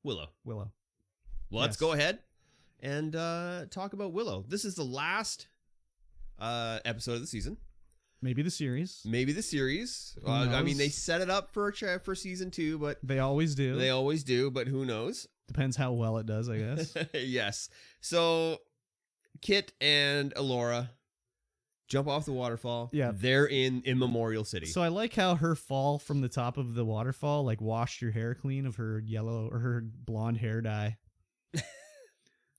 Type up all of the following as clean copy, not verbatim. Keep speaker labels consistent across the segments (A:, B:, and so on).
A: Willow.
B: Willow.
A: Well, let's go ahead and talk about Willow. This is the last episode of the season.
B: Maybe the series.
A: I mean, they set it up for season 2, but
B: they always do.
A: But who knows?
B: Depends how well it does, I guess.
A: Yes. So Kit and Elora jump off the waterfall.
B: Yeah.
A: They're in Memorial City.
B: So I like how her fall from the top of the waterfall like washed your hair clean of her yellow or her blonde hair dye.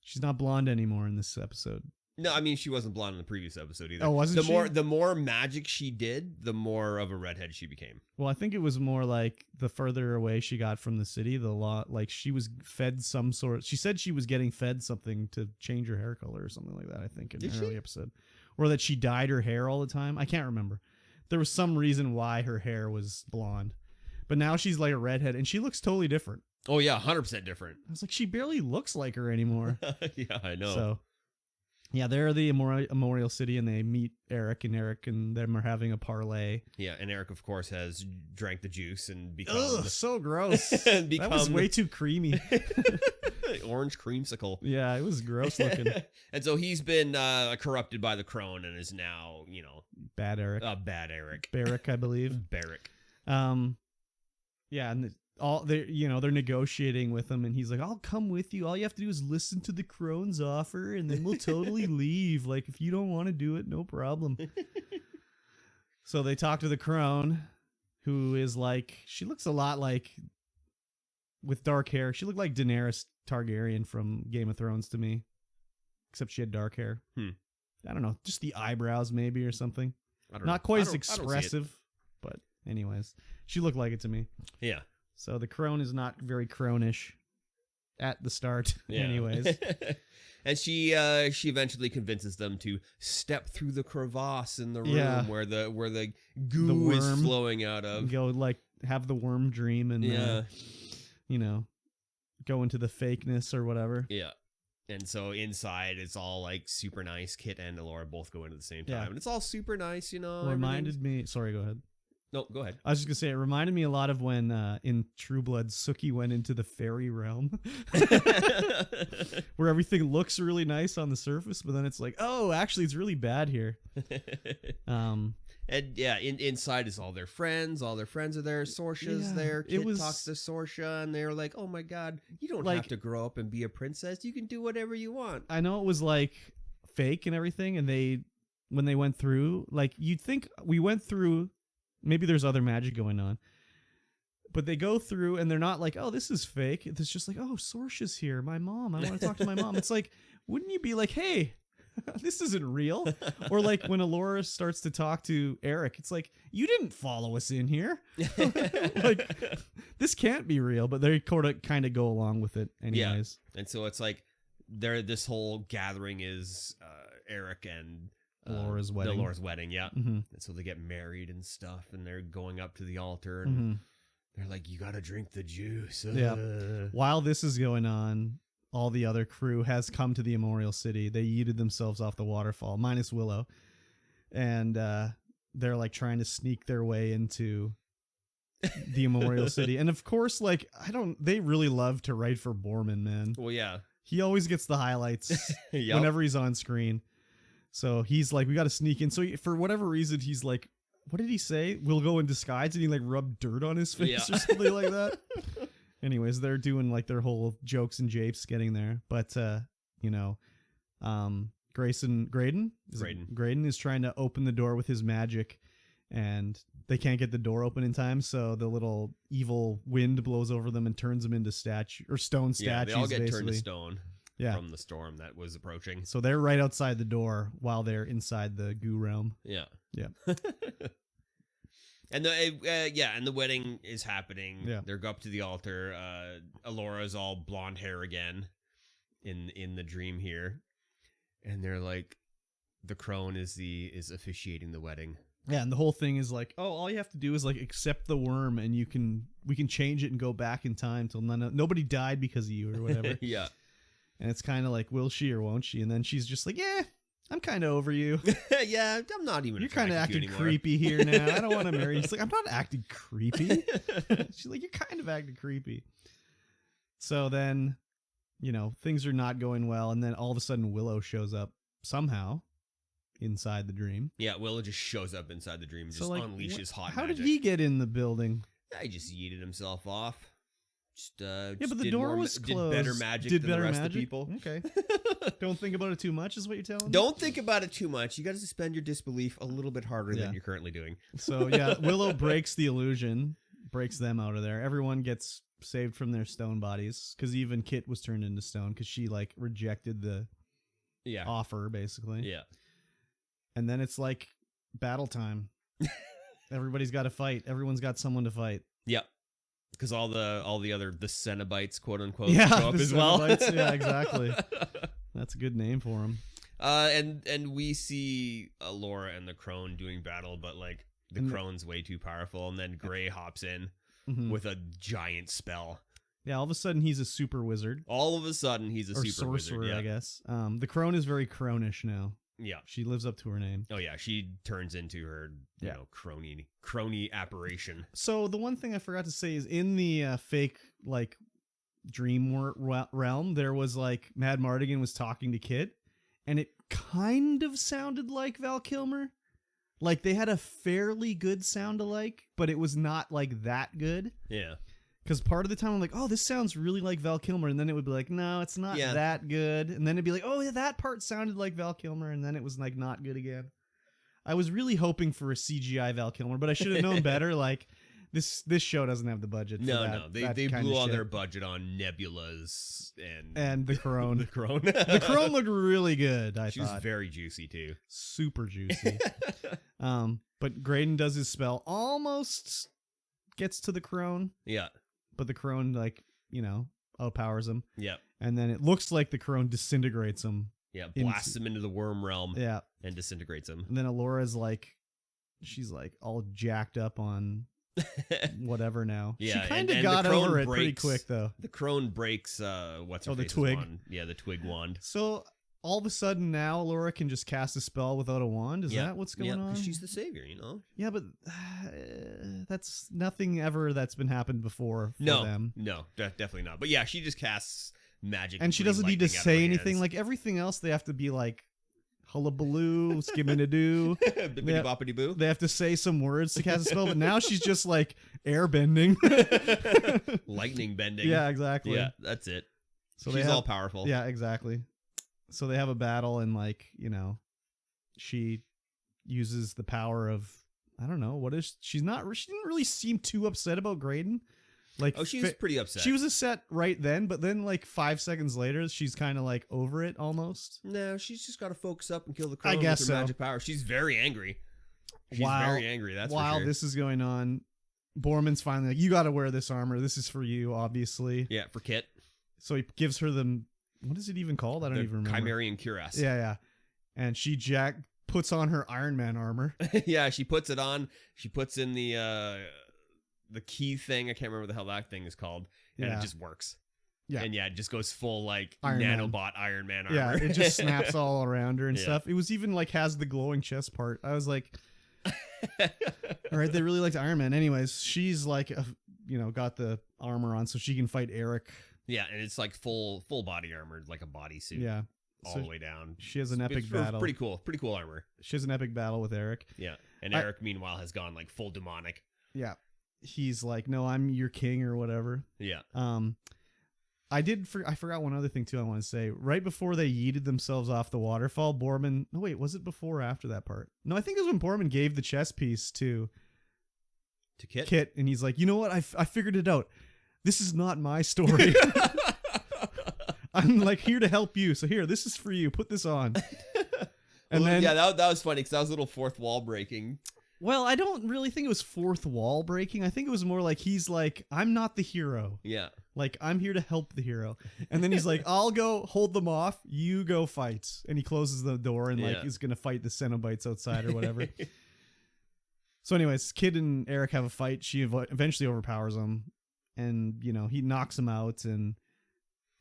B: She's not blonde anymore in this episode.
A: No, I mean, she wasn't blonde in the previous episode either.
B: Oh, wasn't she?
A: The more magic she did, the more of a redhead she became.
B: Well, I think it was more like the further away she got from the city, like she was fed some sort. She said she was getting fed something to change her hair color or something like that, I think, in an early episode. Or that she dyed her hair all the time. I can't remember. There was some reason why her hair was blonde. But now she's like a redhead, and she looks totally different.
A: Oh, yeah, 100% different.
B: I was like, she barely looks like her anymore.
A: Yeah, I know.
B: So, yeah, they're the Memorial City, and they meet Eric and them are having a parlay.
A: Yeah, and Eric, of course, has drank the juice and become...
B: Ugh, so gross. That was way too creamy.
A: Orange creamsicle.
B: Yeah, it was gross looking.
A: And so he's been corrupted by the crone and is now,
B: Bad Eric.
A: Bad Eric.
B: Barrick, I believe.
A: Barrick.
B: Yeah, and they're negotiating with him, and he's like, I'll come with you. All you have to do is listen to the crone's offer, and then we'll totally leave. Like, if you don't want to do it, no problem. So they talk to the crone, who is like, she looks a lot like, with dark hair, she looked like Daenerys Targaryen from Game of Thrones to me. Except she had dark hair. I don't know, just the eyebrows maybe or something.
A: I don't
B: Not
A: know.
B: quite as expressive, but anyways, she looked like it to me.
A: Yeah.
B: So the crone is not very cronish at the start, anyways.
A: And she eventually convinces them to step through the crevasse in the room where the goo is flowing out of.
B: Go like have the worm dream and go into the fakeness or whatever.
A: Yeah. And so inside it's all like super nice. Kit and Elora both go in at the same time. And it's all super nice,
B: Reminded me. Sorry, go ahead.
A: No, go ahead.
B: I was just going to say, it reminded me a lot of when in True Blood, Suki went into the fairy realm. Where everything looks really nice on the surface, but then it's like, oh, actually, it's really bad here.
A: And yeah, inside is all their friends. All their friends are there. Sorsha's there. Kit talks to Sorsha, and they're like, oh my God, you don't have to grow up and be a princess. You can do whatever you want.
B: I know it was like fake and everything, and when they went through, like, you'd think we went through... Maybe there's other magic going on. But they go through and they're not like, oh, this is fake. It's just like, oh, Sorsha's here. My mom. I want to talk to my mom. It's like, wouldn't you be like, hey, this isn't real? Or like when Elora starts to talk to Eric, it's like, you didn't follow us in here. Like, this can't be real. But they kind of go along with it anyways.
A: Yeah. And so it's like, this whole gathering is Eric and...
B: Laura's wedding.
A: Laura's wedding, yeah. And so they get married and stuff, and they're going up to the altar, and they're like, you gotta drink the juice.
B: Yeah. While this is going on, all the other crew has come to the Memorial City. They yeeted themselves off the waterfall, minus Willow. And they're like trying to sneak their way into the Memorial City. And of course, like, they really love to write for Borman, man.
A: Well, yeah.
B: He always gets the highlights whenever he's on screen. So he's like, we got to sneak in. So for whatever reason, he's like, what did he say? We'll go in disguise. And he like rubbed dirt on his face or something like that. Anyways, they're doing like their whole jokes and japes getting there. But, Graydon is trying to open the door with his magic, and they can't get the door open in time. So the little evil wind blows over them and turns them into stone statues.
A: Yeah, they all get
B: basically
A: turned to stone. Yeah. From the storm that was approaching.
B: So they're right outside the door while they're inside the goo realm.
A: Yeah.
B: Yeah.
A: And the wedding is happening.
B: Yeah.
A: They go up to the altar. Elora's all blonde hair again in the dream here. And they're like, the crone is officiating the wedding.
B: Yeah, and the whole thing is like, oh, all you have to do is like accept the worm, and we can change it and go back in time till nobody died because of you or whatever.
A: Yeah.
B: And it's kind of like, will she or won't she? And then she's just like, yeah, I'm kind of over you.
A: Yeah, I'm not even.
B: You're kind of acting creepy here now. I don't want to marry you. She's like, I'm not acting creepy. She's like, you're kind of acting creepy. So then, things are not going well, and then all of a sudden Willow shows up somehow inside the dream.
A: Yeah, Willow just shows up inside the dream and just unleashes hot
B: How
A: magic.
B: did he get in the building?
A: He just yeeted himself off.
B: But the door was closed.
A: Did better magic than the rest of the people.
B: Okay. Don't think about it too much is what you're telling me?
A: Don't think about it too much. You got to suspend your disbelief a little bit harder than you're currently doing.
B: So, yeah, Willow breaks the illusion, breaks them out of there. Everyone gets saved from their stone bodies because even Kit was turned into stone because she, rejected the offer, basically.
A: Yeah.
B: And then it's battle time. Everybody's got to fight. Everyone's got someone to fight.
A: Yep. Because all the other Cenobites, quote unquote,
B: show
A: up as well.
B: Yeah, exactly. That's a good name for them.
A: And we see Laura and the crone doing battle, but the crone's way too powerful, and then Gray hops in with a giant spell.
B: Yeah, all of a sudden he's a super wizard.
A: All of a sudden he's a super
B: sorcerer,
A: wizard,
B: I guess. The crone is very cronish now.
A: Yeah.
B: She lives up to her name.
A: Oh, yeah. She turns into her, crony apparition.
B: So the one thing I forgot to say is in the fake, dream realm, there was, Mad Mardigan was talking to Kit, and it kind of sounded like Val Kilmer. They had a fairly good sound alike, but it was not, that good.
A: Yeah.
B: Because part of the time I'm like, oh, this sounds really like Val Kilmer. And then it would be like, no, it's not that good. And then it'd be like, oh, yeah, that part sounded like Val Kilmer. And then it was not good again. I was really hoping for a CGI Val Kilmer, but I should have known better. This show doesn't have the budget for that.
A: No. They blew all their budget on nebulas
B: and the crone.
A: The crone.
B: The crone looked really good, I thought.
A: She was very juicy, too.
B: Super juicy. But Graydon does his spell, almost gets to the crone.
A: Yeah.
B: But the crone, outpowers him.
A: Yeah.
B: And then it looks like the crone disintegrates him.
A: Yeah, blasts him into the worm realm.
B: Yeah.
A: And disintegrates him.
B: And then Alora's she's all jacked up on whatever now.
A: Yeah.
B: She kind of got over it pretty quick, though.
A: The crone breaks, what's her
B: the twig.
A: Wand. Yeah, the twig wand.
B: So all of a sudden now Alora can just cast a spell without a wand? Is that what's going on?
A: Because she's the savior,
B: Yeah, but that's nothing ever that's been happened before for them.
A: No, definitely not. But yeah, she just casts magic.
B: And she doesn't need to say anything. Everything else, they have to be hullabaloo, skimming-a-doo.
A: Bippity-boppity-boo.
B: They have to say some words to cast a spell, but now she's just air bending.
A: Lightning bending.
B: Yeah, exactly.
A: Yeah, that's it.
B: So
A: she's all powerful.
B: Yeah, exactly. So they have a battle, and she uses the power of, I don't know, she didn't really seem too upset about Graydon.
A: She was pretty upset.
B: She was upset right then, but then 5 seconds later, she's kind of over it almost.
A: No, she's just got to focus up and kill the crone
B: I guess
A: with her magic power. She's very angry. She's very angry, that's for sure.
B: While this is going on, Borman's finally you got to wear this armor. This is for you, obviously.
A: Yeah, for Kit.
B: So he gives her what is it even called? I don't even remember.
A: Chimerian cuirass.
B: Yeah. And she puts on her Iron Man armor.
A: Yeah, she puts it on. She puts in the key thing. I can't remember what the hell that thing is called. And it just works. Yeah. And it just goes full nanobot Iron Man armor.
B: Yeah, it just snaps all around her and stuff. It was even has the glowing chest part. I was like, all right, they really liked Iron Man. Anyways, she's got the armor on so she can fight Eric.
A: Yeah, and it's full body armor, like a bodysuit.
B: Yeah.
A: All the way down.
B: She has an epic battle.
A: Pretty cool armor.
B: She has an epic battle with Eric.
A: Yeah. And Eric, meanwhile, has gone full demonic.
B: Yeah. He's no, I'm your king or whatever.
A: Yeah.
B: I forgot one other thing too I want to say. Right before they yeeted themselves off the waterfall, Borman... No, wait, was it before or after that part? No, I think it was when Borman gave the chess piece to Kit, and he's like, you know what? I figured it out. This is not my story. I'm here to help you. So here, this is for you. Put this on. And then
A: that was funny because that was a little fourth wall breaking.
B: Well, I don't really think it was fourth wall breaking. I think it was more he's I'm not the hero.
A: Yeah.
B: I'm here to help the hero. And then he's I'll go hold them off. You go fight. And he closes the door and is going to fight the Cenobites outside or whatever. So anyways, Kid and Eric have a fight. She eventually overpowers him. And, he knocks him out. And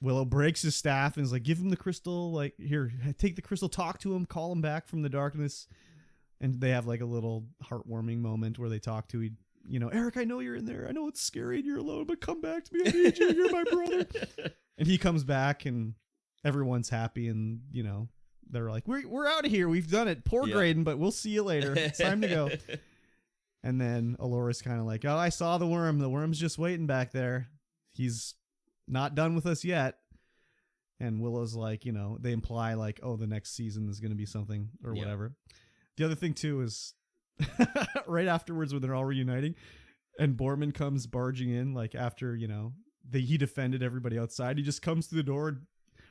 B: Willow breaks his staff and is give him the crystal. Here, take the crystal, talk to him, call him back from the darkness. And they have a little heartwarming moment where they talk to Eric, I know you're in there. I know it's scary and you're alone, but come back to me. I need you. You're my brother. And he comes back and everyone's happy. And, they're like, we're out of here. We've done it. Poor Graydon, but we'll see you later. It's time to go. And then Alora's kind of like, oh, I saw the worm. The worm's just waiting back there. He's not done with us yet. And Willow's like, they imply like, oh, the next season is going to be something or whatever. The other thing, too, is right afterwards when they're all reuniting and Borman comes barging in, like after, he defended everybody outside. He just comes to the door and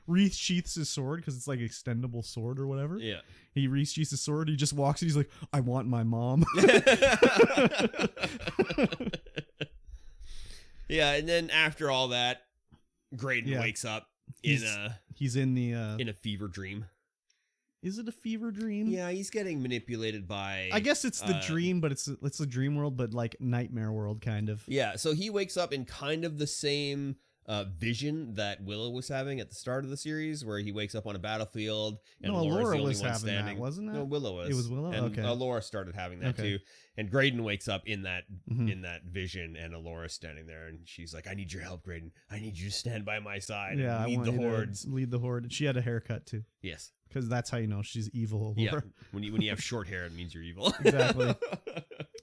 B: resheaths his sword because it's like extendable sword or whatever.
A: Yeah.
B: He resheaths his sword. He just walks and he's like, I want my mom.
A: Yeah. And then after all that, Graydon wakes up he's in a fever dream.
B: Is it a fever dream?
A: Yeah, he's getting manipulated by...
B: I guess it's the dream, but it's a dream world, but like nightmare world, kind of.
A: Yeah, so he wakes up in kind of the same vision that Willow was having at the start of the series, where he wakes up on a battlefield and Laura was having standing.
B: That, wasn't it?
A: No, Willow was.
B: It was Willow?
A: And
B: okay.
A: Laura started having that too. And Graydon wakes up in that vision, and Alora's standing there, and she's like, I need your help, Graydon. I need you to stand by my side and lead the hordes.
B: Lead the horde. She had a haircut too.
A: Yes.
B: Because that's how you know she's evil.
A: Yeah. When you have short hair, it means you're evil.
B: Exactly.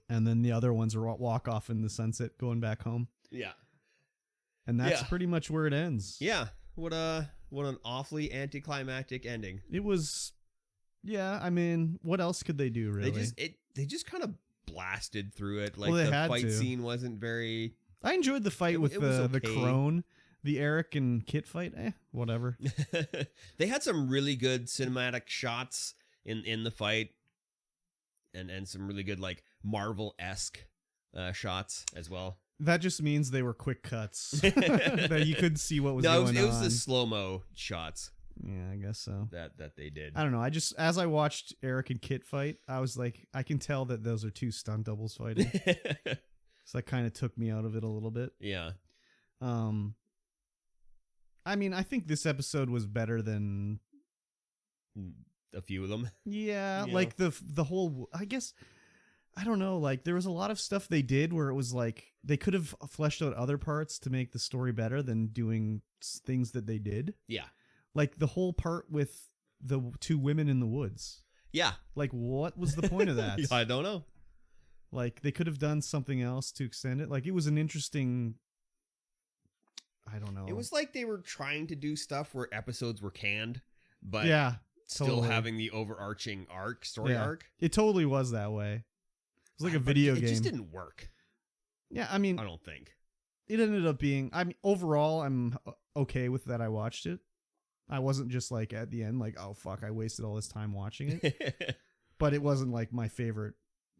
B: And then the other ones are walk off in the sunset going back home.
A: Yeah.
B: And that's pretty much where it ends.
A: Yeah. What an awfully anticlimactic ending.
B: It was. Yeah, I mean, what else could they do, really?
A: They just kind of blasted through it. Like,
B: well,
A: the fight scene wasn't very...
B: I enjoyed the fight with the crone. The Eric and Kit fight, whatever.
A: They had some really good cinematic shots in the fight, and some really good like Marvel-esque shots as well.
B: That just means they were quick cuts that you couldn't see what was going on.
A: No, it was the slow-mo shots.
B: Yeah, I guess so.
A: That they did.
B: I don't know. As I watched Eric and Kit fight, I was like, I can tell that those are two stunt doubles fighting. So that kind of took me out of it a little bit.
A: Yeah.
B: I mean, I think this episode was better than
A: a few of them.
B: Yeah, like the whole, I guess, I don't know, like there was a lot of stuff they did where it was like they could have fleshed out other parts to make the story better than doing things that they did.
A: Yeah.
B: Like the whole part with the two women in the woods.
A: Yeah.
B: Like what was the point of that?
A: I don't know.
B: Like they could have done something else to extend it. Like it was an interesting... I don't know.
A: It was like they were trying to do stuff where episodes were canned, but still having the overarching story arc.
B: It totally was that way. It was like a video game.
A: It just didn't work.
B: Yeah, I mean...
A: I don't think.
B: It ended up being... I mean, overall, I'm okay with that I watched it. I wasn't just like at the end like, oh, fuck, I wasted all this time watching it. But it wasn't like my favorite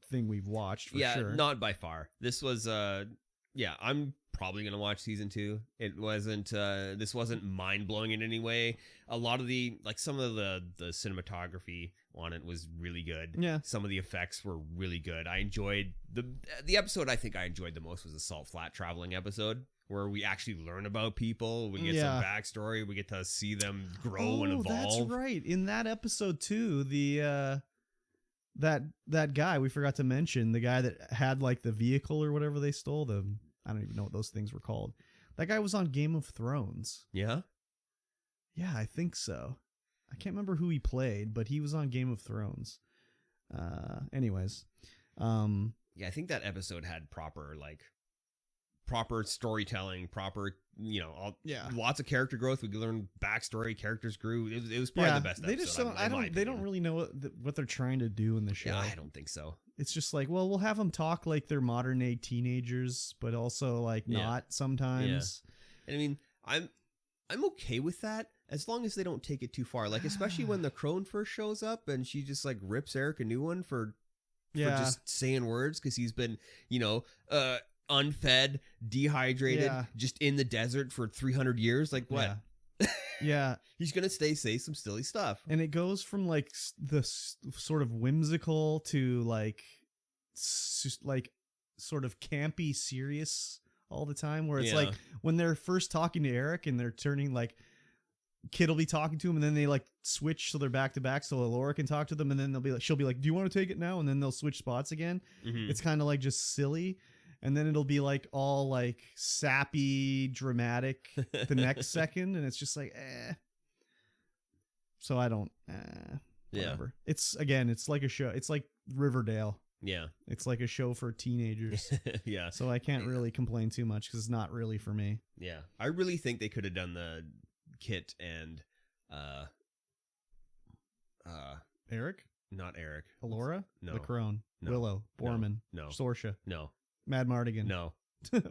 B: thing we've watched for sure.
A: Yeah, not by far. This was... I'm probably gonna watch season 2. It wasn't this wasn't mind-blowing in any way. A lot of some of the cinematography on it was really good.
B: Yeah, some
A: of the effects were really good. I enjoyed the episode. I think I enjoyed the most was the Salt Flat traveling episode, where we actually learn about people. We get some backstory. We get to see them grow and evolve.
B: That's right. In that episode too, the that guy we forgot to mention, the guy that had like the vehicle or whatever they stole, I don't even know what those things were called. That guy was on Game of Thrones.
A: Yeah?
B: Yeah, I think so. I can't remember who he played, but he was on Game of Thrones. Anyways.
A: Yeah, I think that episode had proper storytelling, lots of character growth. We could learn backstory, characters grew. It was probably the best episode.
B: They don't really know what they're trying to do in the show.
A: Yeah, I don't think so.
B: It's just like, well, we'll have them talk like they're modern day teenagers, but also like not sometimes.
A: Yeah. And I mean, I'm okay with that as long as they don't take it too far. Like, especially when the crone first shows up and she just like rips Eric a new one for just saying words because he's been, unfed, dehydrated, just in the desert for 300 years. Like, what?
B: Yeah.
A: He's going to say some silly stuff.
B: And it goes from like the sort of whimsical to like sort of campy serious all the time, where it's like when they're first talking to Eric and they're turning like Kid will be talking to him and then they like switch so they're back to back so Laura can talk to them, and then she'll be like, do you want to take it now? And then they'll switch spots again. Mm-hmm. It's kind of like just silly. and then it'll be like all like sappy, dramatic the next second, and it's just like, So I don't, whatever.
A: Yeah.
B: It's like a show. It's like Riverdale.
A: Yeah.
B: It's like a show for teenagers.
A: Yeah.
B: So I can't really complain too much because it's not really for me.
A: Yeah. I really think they could have done the Kit and
B: Eric?
A: not Eric.
B: Alora?
A: No.
B: Lacrone.
A: No.
B: Willow. Borman.
A: No.
B: Sorsha.
A: No.
B: Mad Mardigan.
A: No.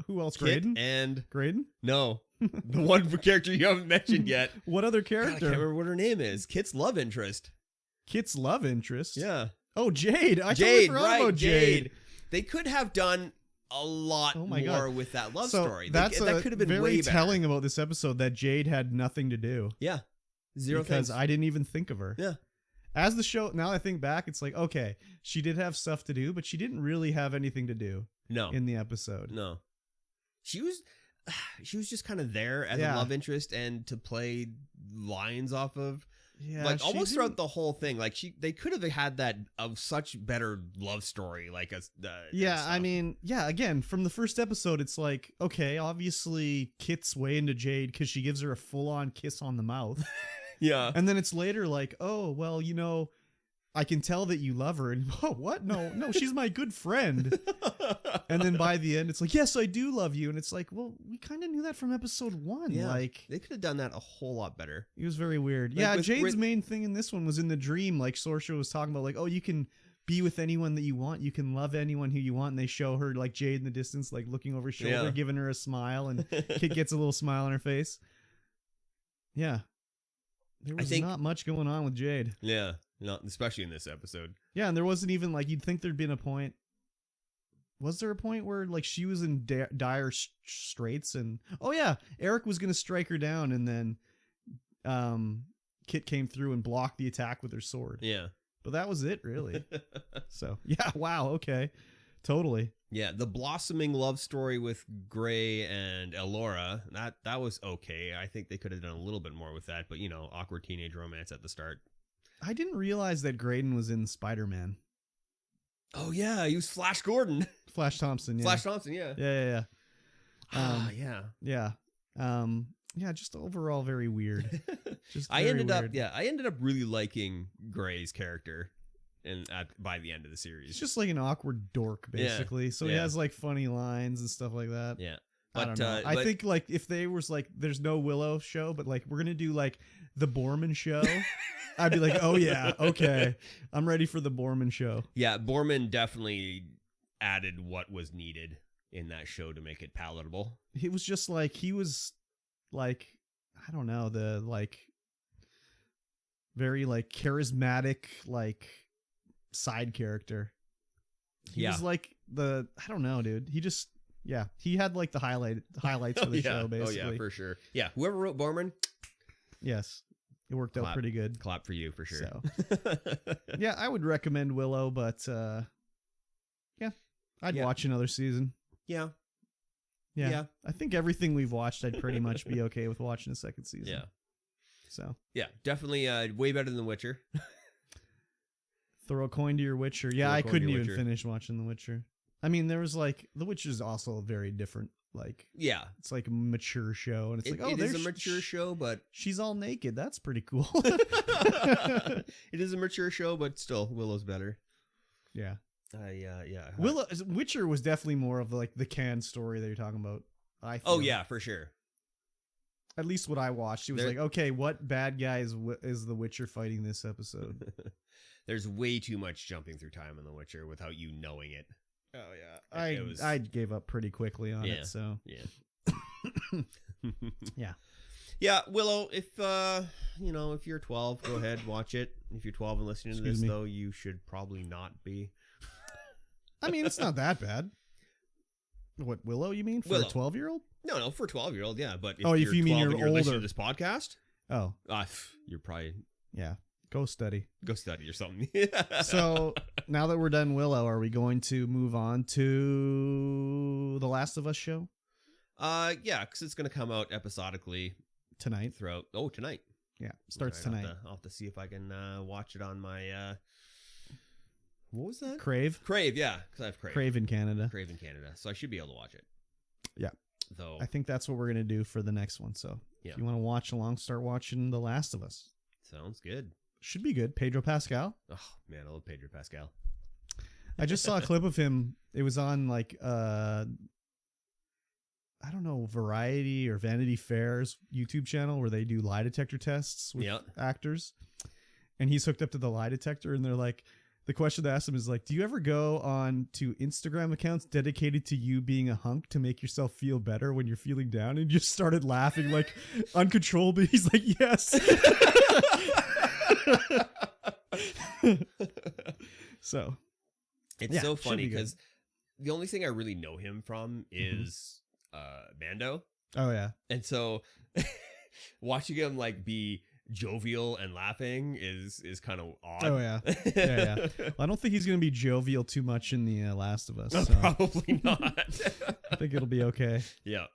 B: Who else?
A: Kit
B: Graydon?
A: and
B: Graydon?
A: no. The one character you haven't mentioned yet.
B: What other
A: God, I
B: character?
A: can't remember what her name is. Kit's love interest.
B: Kit's love interest?
A: Yeah.
B: Oh, Jade. I totally
A: Jade,
B: forgot
A: right?
B: about Jade.
A: They could have done a lot
B: Oh my
A: more
B: God.
A: with that love
B: So
A: story.
B: That's
A: that could have been
B: very
A: way better.
B: telling about this episode that Jade had nothing to do.
A: Yeah. Zero
B: because
A: things.
B: I didn't even think of her.
A: Yeah.
B: As the show, now I think back, it's like, okay, she did have stuff to do, but she didn't really have anything to do
A: No.
B: in the episode.
A: No. She was just kind of there as
B: Yeah.
A: a love interest and to play lines off of.
B: Yeah,
A: Like
B: she
A: almost
B: didn't-
A: throughout the whole thing. Like they could have had that of such better love story. Like
B: Yeah, I mean, yeah, again, from the first episode, it's like, okay, obviously Kit's way into Jade because she gives her a full-on kiss on the mouth.
A: yeah.
B: And then it's later like, oh, well, you know, I can tell that you love her. And, oh, what? No, she's my good friend. And then by the end, it's like, yes, I do love you. And it's like, well, we kind of knew that from episode 1.
A: Yeah.
B: Like,
A: They could have done that a whole lot better.
B: it was very weird.
A: Like
B: yeah,
A: with
B: Jade's main thing in this one was in the dream. Like Sorsha was talking about, like, oh, you can be with anyone that you want. You can love anyone who you want. And they show her, like, Jade in the distance, like, looking over her shoulder,
A: Yeah.
B: giving her a smile. And Kit gets a little smile on her face. Yeah. There was
A: think-
B: not much going on with Jade.
A: Yeah. Not especially in this episode.
B: Yeah, and there wasn't even, like, you'd think there'd been a point. Was there a point where, like, she was in dire straits and... Oh, yeah, Eric was going to strike her down, and then Kit came through and blocked the attack with her sword.
A: Yeah.
B: But that was it, really. So, yeah, wow, okay. Totally.
A: Yeah, the blossoming love story with Gray and Elora, that was okay. I think they could have done a little bit more with that, but, you know, awkward teenage romance at the start.
B: I didn't realize that Graydon was in Spider-Man.
A: Oh, yeah, he was Flash Gordon.
B: Flash Thompson, yeah.
A: Flash Thompson, yeah.
B: Yeah.
A: Yeah.
B: Yeah. Yeah, just overall very weird. Just
A: I
B: very
A: ended
B: weird.
A: I ended up really liking Gray's character by the end of the series.
B: He's just like an awkward dork, basically. So he
A: yeah.
B: has like funny lines and stuff like that.
A: Yeah.
B: I don't know. I
A: but-
B: think like if they was like, there's no Willow show, but like we're gonna do like the Borman show, I'd be like, oh yeah, okay, I'm ready for the Borman show.
A: Yeah, Borman definitely added what was needed in that show to make it palatable.
B: It was just like he was like, I don't know, the like very like charismatic like side character. He was like I don't know, dude. He just he had like the highlights of the show basically.
A: Oh yeah, for sure. Yeah, whoever wrote Borman,
B: Yes. It worked out pretty good.
A: clap for you for sure.
B: So, yeah, I would recommend Willow, but I'd
A: Yeah.
B: watch another season.
A: yeah.
B: Yeah. I think everything we've watched, I'd pretty much be okay with watching a second season.
A: Yeah.
B: So,
A: Yeah, definitely way better than The Witcher.
B: throw a coin to your Witcher. Yeah,
A: Throw a
B: I
A: coin to
B: couldn't
A: your
B: even
A: Witcher.
B: finish watching The Witcher. I mean, there was like, The Witcher's also very different. Like,
A: Yeah.
B: it's like a mature show, and it's like, oh,
A: it
B: there's
A: is a mature show, but
B: she's all naked. That's pretty cool.
A: it is a mature show, but still, Willow's better.
B: Yeah.
A: Yeah.
B: Witcher was definitely more of like the canned story that you're talking about. I feel.
A: Oh yeah, for sure.
B: At least what I watched, it was
A: There-
B: like, okay, what bad guy is the Witcher fighting this episode?
A: There's way too much jumping through time in The Witcher without you knowing it.
B: Oh yeah, I gave up pretty quickly on it. So
A: Yeah.
B: Yeah.
A: Yeah, Willow, if if you're 12, go ahead, watch it. If you're 12 and listening to
B: Excuse
A: this
B: me.
A: though, you should probably not be.
B: I mean, it's not that bad. What, Willow? You mean for
A: Willow.
B: a 12-year-old?
A: No, for a 12-year-old, yeah, but if
B: Oh, if
A: you're
B: you mean
A: 12
B: you're
A: and you're listening
B: older.
A: to this podcast,
B: Oh
A: you're probably
B: yeah, go study.
A: go study or something.
B: So now that we're done Willow, are we going to move on to the Last of Us show
A: yeah, because it's gonna come out episodically
B: tonight?
A: throughout. Tonight.
B: Yeah, starts
A: All right,
B: tonight.
A: I'll have to see if I can watch it on my What was that?
B: Crave.
A: Crave, yeah, because I have Crave.
B: Crave in Canada.
A: Crave in Canada, so I should be able to watch it.
B: Yeah.
A: Though
B: I think that's what we're gonna do for the next one. So
A: Yeah.
B: if you want to watch along, start watching The Last of Us.
A: sounds good.
B: Should be good. Pedro Pascal.
A: Oh man, I love Pedro Pascal.
B: I just saw a clip of him. It was on like I don't know, Variety or Vanity Fair's YouTube channel where they do lie detector tests with actors. And he's hooked up to the lie detector, and they're like, the question they asked him is like, do you ever go on to Instagram accounts dedicated to you being a hunk to make yourself feel better when you're feeling down? And just started laughing like uncontrollably. He's like, yes. So
A: it's so funny because the only thing I really know him from is Mando.
B: Oh yeah.
A: And so watching him like be jovial and laughing is kind of odd.
B: Oh yeah. Yeah. Well, I don't think he's gonna be jovial too much in the Last of Us.
A: No,
B: So
A: probably not.
B: I think it'll be okay.
A: Yeah.